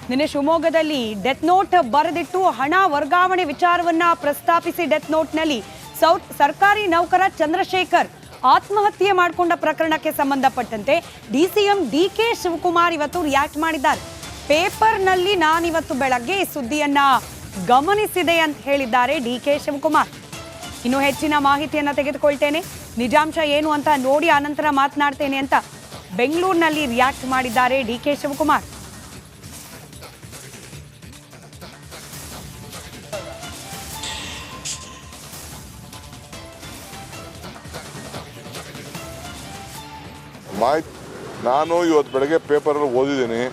ನಿನ್ನೆ ಶಿವಮೊಗ್ಗದಲ್ಲಿ death note ಬರೆದಿಟ್ಟು ಹಣ ವರ್ಗಾವಣೆ ವಿಚಾರವನ್ನ ಪ್ರಸ್ತಾಪಿಸಿ ಡೆತ್ ನೋಟ್ನಲ್ಲಿ ಸರ್ಕಾರಿ ನೌಕರ ಚಂದ್ರಶೇಖರ್ ಆತ್ಮಹತ್ಯೆ ಮಾಡಿಕೊಂಡ ಪ್ರಕರಣಕ್ಕೆ ಸಂಬಂಧಪಟ್ಟಂತೆ ಡಿಸಿಎಂ ಡಿಕೆ ಶಿವಕುಮಾರ್ ಇವತ್ತು ರಿಯಾಕ್ಟ್ ಮಾಡಿದ್ದಾರೆ. ಪೇಪರ್ನಲ್ಲಿ ನಾನಿವತ್ತು ಬೆಳಗ್ಗೆ ಈ ಸುದ್ದಿಯನ್ನ ಗಮನಿಸಿದೆ ಅಂತ ಹೇಳಿದ್ದಾರೆ ಡಿಕೆ ಶಿವಕುಮಾರ್. ಇನ್ನು ಹೆಚ್ಚಿನ ಮಾಹಿತಿಯನ್ನ ತೆಗೆದುಕೊಳ್ತೇನೆ, ನಿಜಾಂಶ ಏನು ಅಂತ ನೋಡಿ ಆನಂತರ ಮಾತನಾಡ್ತೇನೆ ಅಂತ ಬೆಂಗಳೂರಿನಲ್ಲಿ ರಿಯಾಕ್ಟ್ ಮಾಡಿದ್ದಾರೆ ಡಿಕೆ ಶಿವಕುಮಾರ್. ನಾನು ಇವತ್ತು ಬೆಳಗ್ಗೆ ಪೇಪರಲ್ಲಿ ಓದಿದ್ದೀನಿ.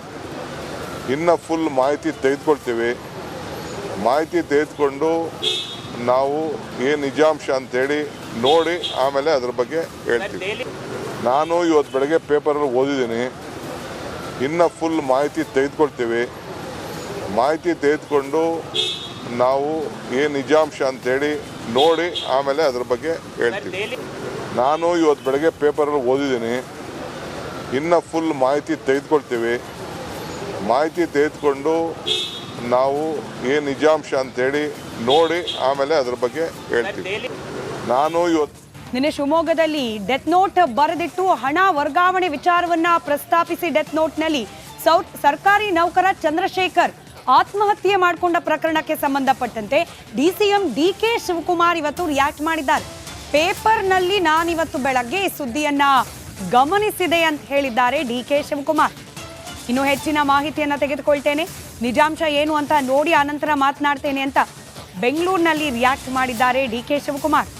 ಇನ್ನು ಫುಲ್ ಮಾಹಿತಿ ತೆಗೆದುಕೊಳ್ತೀವಿ. ಮಾಹಿತಿ ತೆಗೆದುಕೊಂಡು ನಾವು ಏನು ನಿಜಾಂಶ ಅಂತೇಳಿ ನೋಡಿ ಆಮೇಲೆ ಅದ್ರ ಬಗ್ಗೆ ಹೇಳ್ತೀವಿ. ನಾನು ಇವತ್ತು ಬೆಳಗ್ಗೆ ಪೇಪರಲ್ಲಿ ಓದಿದ್ದೀನಿ. ಇನ್ನು ಫುಲ್ ಮಾಹಿತಿ ತೆಗೆದುಕೊಳ್ತೀವಿ. ಮಾಹಿತಿ ತೆಗೆದುಕೊಂಡು ನಾವು ಏನು ನಿಜಾಂಶ ಅಂತೇಳಿ ನೋಡಿ ಆಮೇಲೆ ಅದ್ರ ಬಗ್ಗೆ ಹೇಳ್ತೀವಿ. ನಾನು ಇವತ್ತು ಬೆಳಗ್ಗೆ ಪೇಪರಲ್ಲಿ ಓದಿದ್ದೀನಿ. ಇನ್ನು ಫುಲ್ ಮಾಹಿತಿ ತೆಗೆದುಕೊಳ್ತೀವಿ. ಮಾಹಿತಿ ತೆಗೆದುಕೊಂಡು ನಾವು ಏನು ನಿಜಾಂಶ ಅಂತೇಳಿ ನೋಡಿ ಆಮೇಲೆ ಅದ್ರ ಬಗ್ಗೆ ಹೇಳ್ತೀವಿ. ನಾನು ಇವತ್ತು ನಿನ್ನೆ ಶಿವಮೊಗ್ಗದಲ್ಲಿ ಡೆತ್ ನೋಟ್ ಬರೆದಿಟ್ಟು ಹಣ ವರ್ಗಾವಣೆ ವಿಚಾರವನ್ನ ಪ್ರಸ್ತಾಪಿಸಿ ಡೆತ್ ನೋಟ್ನಲ್ಲಿ ಸರ್ಕಾರಿ ನೌಕರ ಚಂದ್ರಶೇಖರ್ ಆತ್ಮಹತ್ಯೆ ಮಾಡಿಕೊಂಡ ಪ್ರಕರಣಕ್ಕೆ ಸಂಬಂಧಪಟ್ಟಂತೆ ಡಿಸಿಎಂ ಡಿಕೆ ಶಿವಕುಮಾರ್ ಇವತ್ತು ರಿಯಾಕ್ಟ್ ಮಾಡಿದ್ದಾರೆ. ಪೇಪರ್ನಲ್ಲಿ ನಾನಿವತ್ತು ಬೆಳಗ್ಗೆ ಈ ಸುದ್ದಿಯನ್ನ ಗಮನಿಸಿದೆ ಅಂತ ಹೇಳಿದ್ದಾರೆ ಡಿಕೆ ಶಿವಕುಮಾರ್. ಇನ್ನು ಹೆಚ್ಚಿನ ಮಾಹಿತಿಯನ್ನ ತೆಗೆದುಕೊಳ್ತೇನೆ, ನಿಜಾಂಶ ಏನು ಅಂತ ನೋಡಿ ಆನಂತರ ಮಾತನಾಡ್ತೇನೆ ಅಂತ ಬೆಂಗಳೂರಿನಲ್ಲಿ ರಿಯಾಕ್ಟ್ ಮಾಡಿದ್ದಾರೆ ಡಿಕೆ ಶಿವಕುಮಾರ್.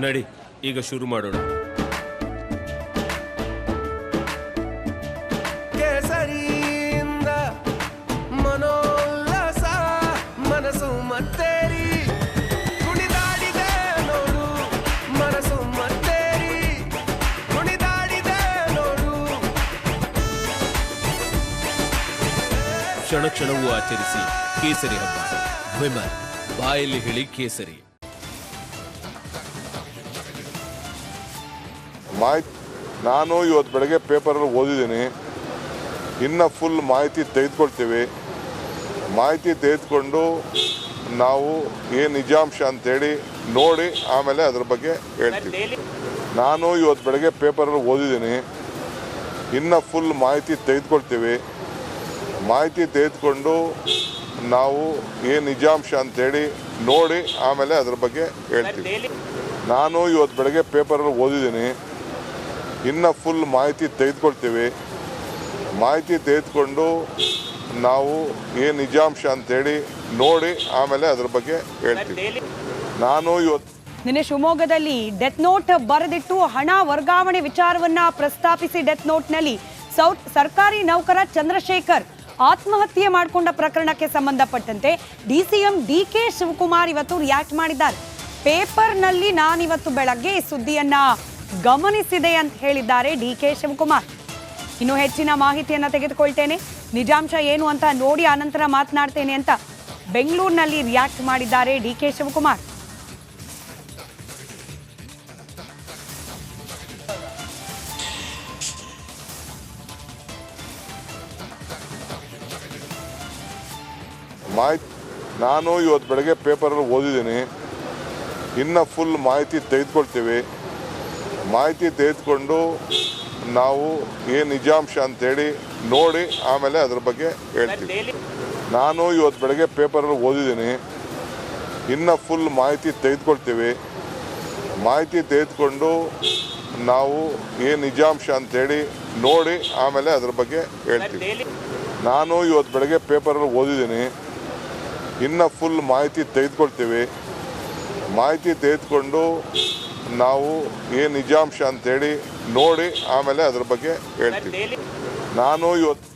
ನಡಿ ಈಗ ಶುರು ಮಾಡೋಣ. ಕೇಸರಿಯಿಂದ ಮನೋಲ್ಲಾಸ ಮನಸ್ಸು ಮತ್ತೇರಿ ಕುಣಿದಾಡಿದೆ ನೋಡು, ಮನಸ್ಸು ಮತ್ತೇರಿ ಕುಣಿದಾಡಿದೆ ನೋಡು. ಕ್ಷಣ ಕ್ಷಣವೂ ಆಚರಿಸಿ ಕೇಸರಿ ಹಬ್ಬ. ವಿಮಲ್ ಬಾಯಲ್ಲಿ ಹೇಳಿ ಕೇಸರಿ. ನಾನು ಇವತ್ತು ಬೆಳಗ್ಗೆ ಪೇಪರಲ್ಲಿ ಓದಿದ್ದೀನಿ. ಇನ್ನು ಫುಲ್ ಮಾಹಿತಿ ತೆಗೆದುಕೊಳ್ತೀವಿ. ಮಾಹಿತಿ ತೆಗೆದುಕೊಂಡು ನಾವು ಏನು ನಿಜಾಂಶ ಅಂತೇಳಿ ನೋಡಿ ಆಮೇಲೆ ಅದ್ರ ಬಗ್ಗೆ ಹೇಳ್ತೀವಿ. ನಾನು ಇವತ್ತು ಬೆಳಗ್ಗೆ ಪೇಪರಲ್ಲಿ ಓದಿದ್ದೀನಿ. ಇನ್ನು ಫುಲ್ ಮಾಹಿತಿ ತೆಗೆದುಕೊಳ್ತೀವಿ. ಮಾಹಿತಿ ತೆಗೆದುಕೊಂಡು ನಾವು ಏನು ನಿಜಾಂಶ ಅಂತೇಳಿ ನೋಡಿ ಆಮೇಲೆ ಅದ್ರ ಬಗ್ಗೆ ಹೇಳ್ತೀವಿ. ನಾನು ಇವತ್ತು ಬೆಳಗ್ಗೆ ಪೇಪರಲ್ಲಿ ಓದಿದ್ದೀನಿ. ಇನ್ನು ಫುಲ್ ಮಾಹಿತಿ ತೆಗೆದುಕೊಳ್ತೀವಿ. ಮಾಹಿತಿ ತೆಗೆದುಕೊಂಡು ನಾವು ಏನು ನಿಜಾಂಶ ಅಂತೇಳಿ ನೋಡಿ ಆಮೇಲೆ ಅದ್ರ ಬಗ್ಗೆ ಹೇಳ್ತೀವಿ. ನಾನು ಇವತ್ತು ನಿನ್ನೆ ಶಿವಮೊಗ್ಗದಲ್ಲಿ ಡೆತ್ ನೋಟ್ ಬರೆದಿಟ್ಟು ಹಣ ವರ್ಗಾವಣೆ ವಿಚಾರವನ್ನ ಪ್ರಸ್ತಾಪಿಸಿ ಡೆತ್ ನೋಟ್ನಲ್ಲಿ ಸರ್ಕಾರಿ ನೌಕರ ಚಂದ್ರಶೇಖರ್ ಆತ್ಮಹತ್ಯೆ ಮಾಡಿಕೊಂಡ ಪ್ರಕರಣಕ್ಕೆ ಸಂಬಂಧಪಟ್ಟಂತೆ ಡಿಸಿಎಂ ಡಿಕೆ ಶಿವಕುಮಾರ್ ಇವತ್ತು ರಿಯಾಕ್ಟ್ ಮಾಡಿದ್ದಾರೆ. ಪೇಪರ್ನಲ್ಲಿ ನಾನಿವತ್ತು ಬೆಳಗ್ಗೆ ಈ ಸುದ್ದಿಯನ್ನ ಗಮನಿಸಿದೆ ಅಂತ ಹೇಳಿದ್ದಾರೆ ಡಿಕೆ ಶಿವಕುಮಾರ್. ಇನ್ನು ಹೆಚ್ಚಿನ ಮಾಹಿತಿಯನ್ನ ತೆಗೆದುಕೊಳ್ತೇನೆ, ನಿಜಾಂಶ ಏನು ಅಂತ ನೋಡಿ ಆನಂತರ ಮಾತನಾಡ್ತೇನೆ ಅಂತ ಬೆಂಗಳೂರಿನಲ್ಲಿ ರಿಯಾಕ್ಟ್ ಮಾಡಿದ್ದಾರೆ ಡಿಕೆ ಶಿವಕುಮಾರ್. ನಾನು ಇವತ್ತು ಬೆಳಗ್ಗೆ ಪೇಪರಲ್ಲಿ ಓದಿದ್ದೀನಿ. ಇನ್ನು ಫುಲ್ ಮಾಹಿತಿ ತೆಗೆದುಕೊಳ್ತೀವಿ. ಮಾಹಿತಿ ತೆಗೆದುಕೊಂಡು ನಾವು ಏನು ನಿಜಾಂಶ ಅಂತೇಳಿ ನೋಡಿ ಆಮೇಲೆ ಅದ್ರ ಬಗ್ಗೆ ಹೇಳ್ತೀವಿ. ನಾನು ಇವತ್ತು ಬೆಳಗ್ಗೆ ಪೇಪರಲ್ಲಿ ಓದಿದ್ದೀನಿ. ಇನ್ನು ಫುಲ್ ಮಾಹಿತಿ ತೆಗೆದುಕೊಳ್ತೀವಿ. ಮಾಹಿತಿ ತೆಗೆದುಕೊಂಡು ನಾವು ಏನು ನಿಜಾಂಶ ಅಂತೇಳಿ ನೋಡಿ ಆಮೇಲೆ ಅದ್ರ ಬಗ್ಗೆ ಹೇಳ್ತೀವಿ. ನಾನು ಇವತ್ತು ಬೆಳಗ್ಗೆ ಪೇಪರಲ್ಲಿ ಓದಿದ್ದೀನಿ. ಇನ್ನು ಫುಲ್ ಮಾಹಿತಿ ತೆಗೆದುಕೊಳ್ತೀವಿ. ಮಾಹಿತಿ ತೆಗೆದುಕೊಂಡು ನಾವು ಏನು ನಿಜಾಂಶ ಅಂತೇಳಿ ನೋಡಿ ಆಮೇಲೆ ಅದ್ರ ಬಗ್ಗೆ ಹೇಳ್ತೀವಿ. ನಾನು ಇವತ್ತು